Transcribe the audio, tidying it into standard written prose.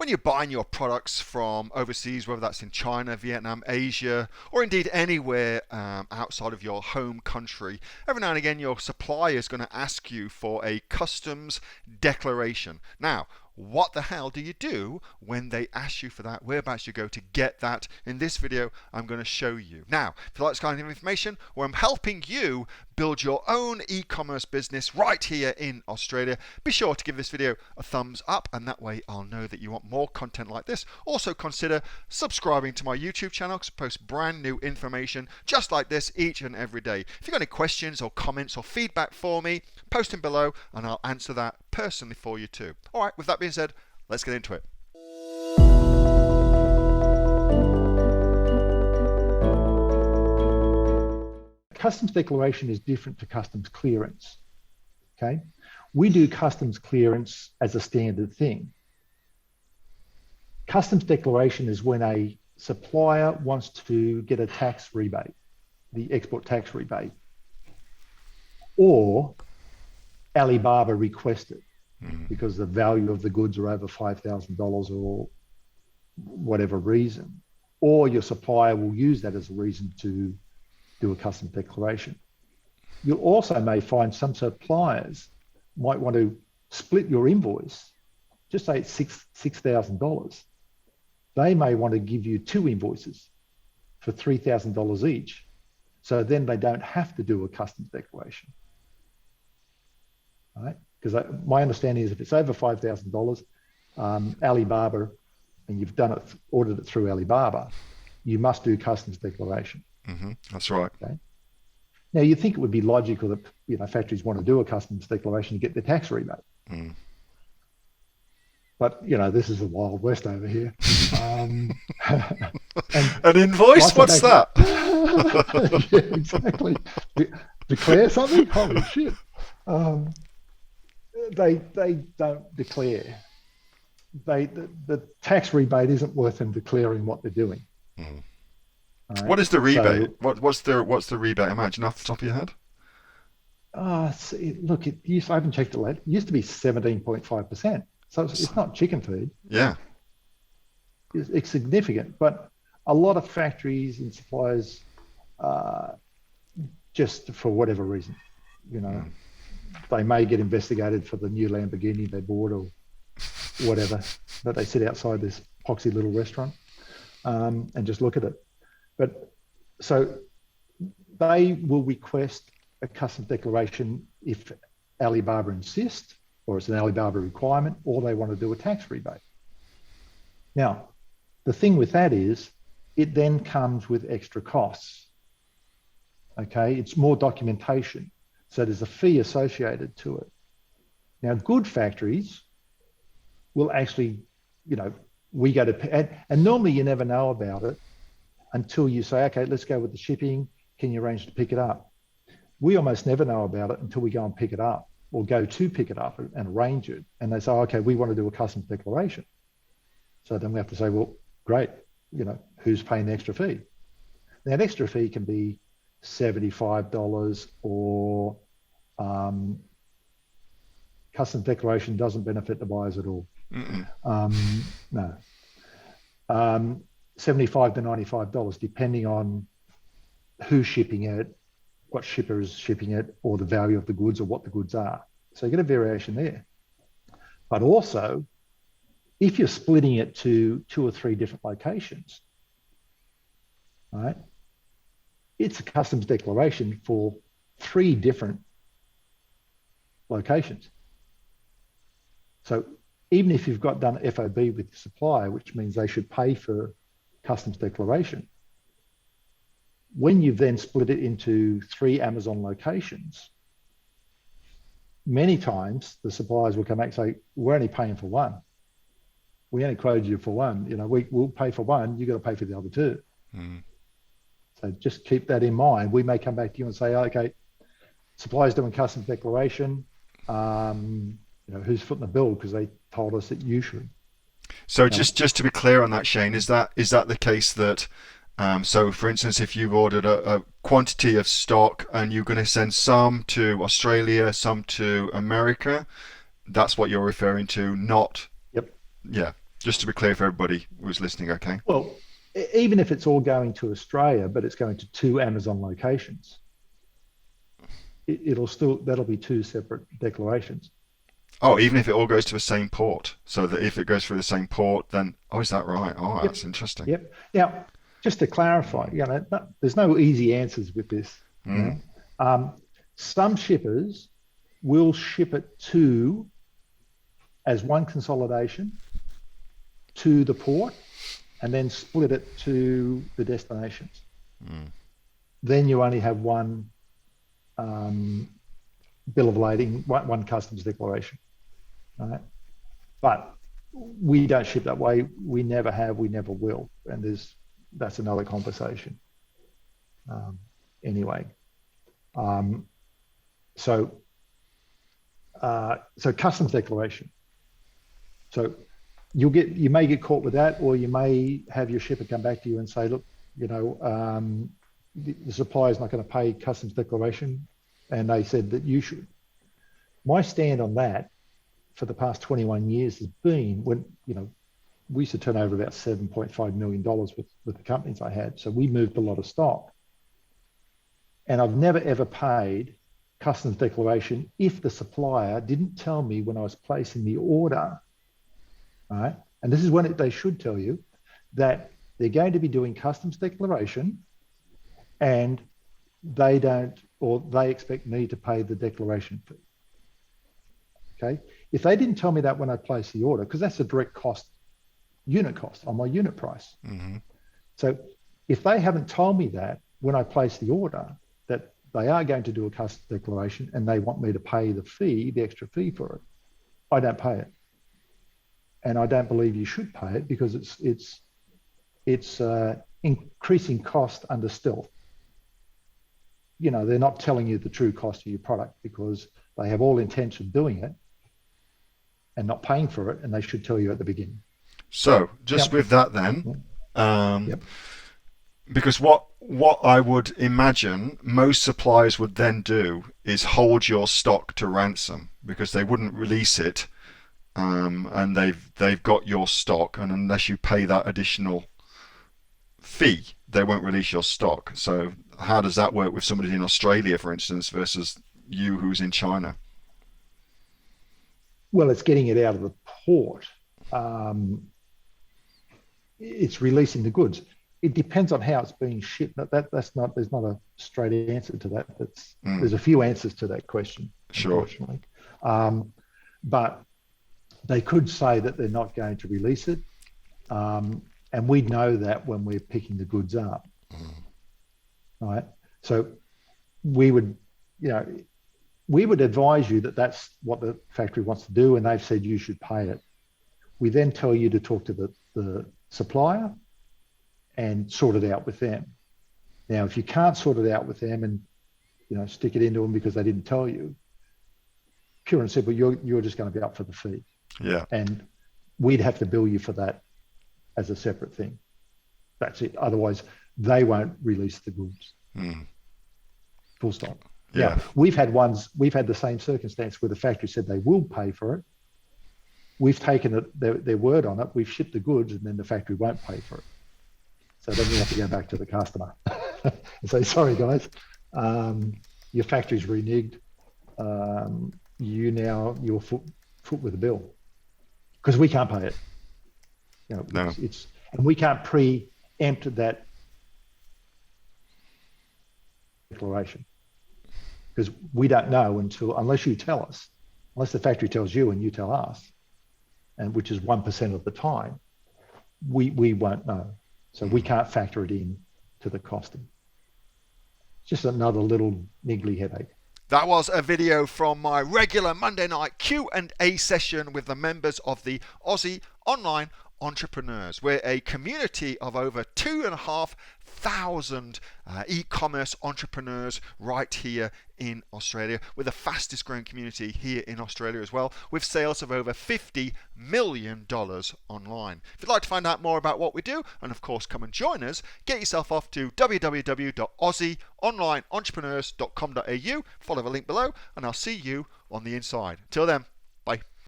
you're buying your products from overseas, whether that's in China, Vietnam, Asia, or indeed anywhere outside of your home country, every now and again your supplier is going to ask you for a customs declaration. Now, what the hell do you do when they ask you for that? Whereabouts you go to get that? In this video, I'm going to show you. Now, if you like this kind of information, where I'm helping you build your own e-commerce business right here in Australia, be sure to give this video a thumbs up, and that way I'll know that you want more content like this. Also consider subscribing to my YouTube channel because I post brand new information just like this each and every day. If you've got any questions or comments or feedback for me, post them below and I'll answer that personally for you too. All right, with that being said, let's get into it. Customs declaration is different to customs clearance. Okay, we do customs clearance as a standard thing. Customs declaration is when a supplier wants to get a tax rebate, the export tax rebate, or Alibaba requested because the value of the goods are over $5,000 or whatever reason, or your supplier will use that as a reason to do a customs declaration. You also may find some suppliers might want to split your invoice. Just say it's $6,000. They may want to give you two invoices for $3,000 each. So then they don't have to do a customs declaration. All right? Because my understanding is if it's over $5,000, Alibaba, and you've done it, ordered it through Alibaba, you must do customs declaration. That's right. Okay. Now you think it would be logical that factories want to do a customs declaration to get their tax rebate, but this is the Wild West over here. An invoice? What's that? Yeah, exactly. Declare something? Holy shit! They don't declare. The tax rebate isn't worth them declaring what they're doing. Right. What is the rebate? What's the rebate? Imagine off the top of your head. Look, I haven't checked it lately. It used to be 17.5%. So it's not chicken feed. Yeah. It's significant, but a lot of factories and suppliers, just for whatever reason, they may get investigated for the new Lamborghini they bought or whatever, that they sit outside this poxy little restaurant and just look at it. But so they will request a customs declaration if Alibaba insists, or it's an Alibaba requirement, or they want to do a tax rebate. Now, the thing with that is it then comes with extra costs. Okay, it's more documentation. So there's a fee associated to it. Now, good factories will actually, we go to, and normally you never know about it until you say, okay, let's go with the shipping. Can you arrange to pick it up? We almost never know about it until we go and pick it up or go to pick it up and arrange it. And they say, okay, we want to do a customs declaration. So then we have to say, well, great, who's paying the extra fee? Now, that extra fee can be $75 or customs declaration doesn't benefit the buyers at all. No. $75 to $95, depending on who's shipping it, what shipper is shipping it, or the value of the goods or what the goods are. So you get a variation there. But also, if you're splitting it to 2 or 3 different locations, right, it's a customs declaration for 3 different locations. So even if you've got done FOB with the supplier, which means they should pay for customs declaration, when you've then split it into 3 Amazon locations, many times the suppliers will come back and say, we're only paying for one. We only quoted you for one. We'll pay for one, you've got to pay for the other 2. So just keep that in mind. We may come back to you and say, okay, suppliers doing customs declaration, who's footing the bill because they told us that you should. So just to be clear on that, Shane, is that the case that so for instance, if you've ordered a quantity of stock and you're going to send some to Australia, some to America, that's what you're referring to, not... Yep. Yeah. Just to be clear for everybody who's listening, okay? Well, even if it's all going to Australia, but it's going to two Amazon locations, that'll be two separate declarations. Oh, even if it all goes to the same port, so that if it goes through the same port, then is that right? Oh, Yep. that's interesting. Yep. Now, just to clarify, there's no easy answers with this. Mm. Some shippers will ship it as one consolidation to the port and then split it to the destinations. Mm. Then you only have one bill of lading, one customs declaration. Right? But we don't ship that way. We never have, we never will. And that's another conversation. Anyway. So customs declaration. So you may get caught with that, or you may have your shipper come back to you and say, look, the supplier's not going to pay customs declaration, and they said that you should. My stand on that for the past 21 years has been when we used to turn over about $7.5 million with the companies I had, so we moved a lot of stock, and I've never ever paid customs declaration if the supplier didn't tell me when I was placing the order. Right? And this is when they should tell you that they're going to be doing customs declaration, and they expect me to pay the declaration fee. Okay. If they didn't tell me that when I placed the order, because that's a direct unit cost on my unit price. Mm-hmm. So if they haven't told me that when I place the order, that they are going to do a customs declaration and they want me to pay the extra fee for it, I don't pay it. And I don't believe you should pay it, because it's increasing cost under stealth. They're not telling you the true cost of your product, because they have all intention of doing it and not paying for it, and they should tell you at the beginning. So just with that then, because what I would imagine most suppliers would then do is hold your stock to ransom, because they wouldn't release it. And they've got your stock, and unless you pay that additional fee, they won't release your stock. So how does that work with somebody in Australia, for instance, versus you who's in China? Well, it's getting it out of the port. It's releasing the goods. It depends on how it's being shipped. There's not a straight answer to that. There's a few answers to that question, sure. Unfortunately. But they could say that they're not going to release it, and we'd know that when we're picking the goods up. Right? So we would advise you that that's what the factory wants to do, and they've said you should pay it. We then tell you to talk to the supplier and sort it out with them. Now, if you can't sort it out with them and stick it into them because they didn't tell you, pure and simple, you're just going to be up for the fee. Yeah. And we'd have to bill you for that as a separate thing. That's it. Otherwise, they won't release the goods. Full stop. Yeah. Now, we've had the same circumstance where the factory said they will pay for it. We've taken their word on it. We've shipped the goods, and then the factory won't pay for it. So then we have to go back to the customer and say, sorry, guys, your factory's reneged. You're foot with the bill, because we can't pay it. No. And we can't preempt that declaration, because we don't know unless you tell us, unless the factory tells you and you tell us, and which is 1% of the time, we won't know. So we can't factor it in to the costing. Just another little niggly headache. That was a video from my regular Monday night Q&A session with the members of the Aussie Online Entrepreneurs. We're a community of over 2,500 e-commerce entrepreneurs right here in Australia. We're the fastest growing community here in Australia as well, with sales of over $50 million online. If you'd like to find out more about what we do, and of course come and join us, get yourself off to www.aussieonlineentrepreneurs.com.au, follow the link below, and I'll see you on the inside. Till then.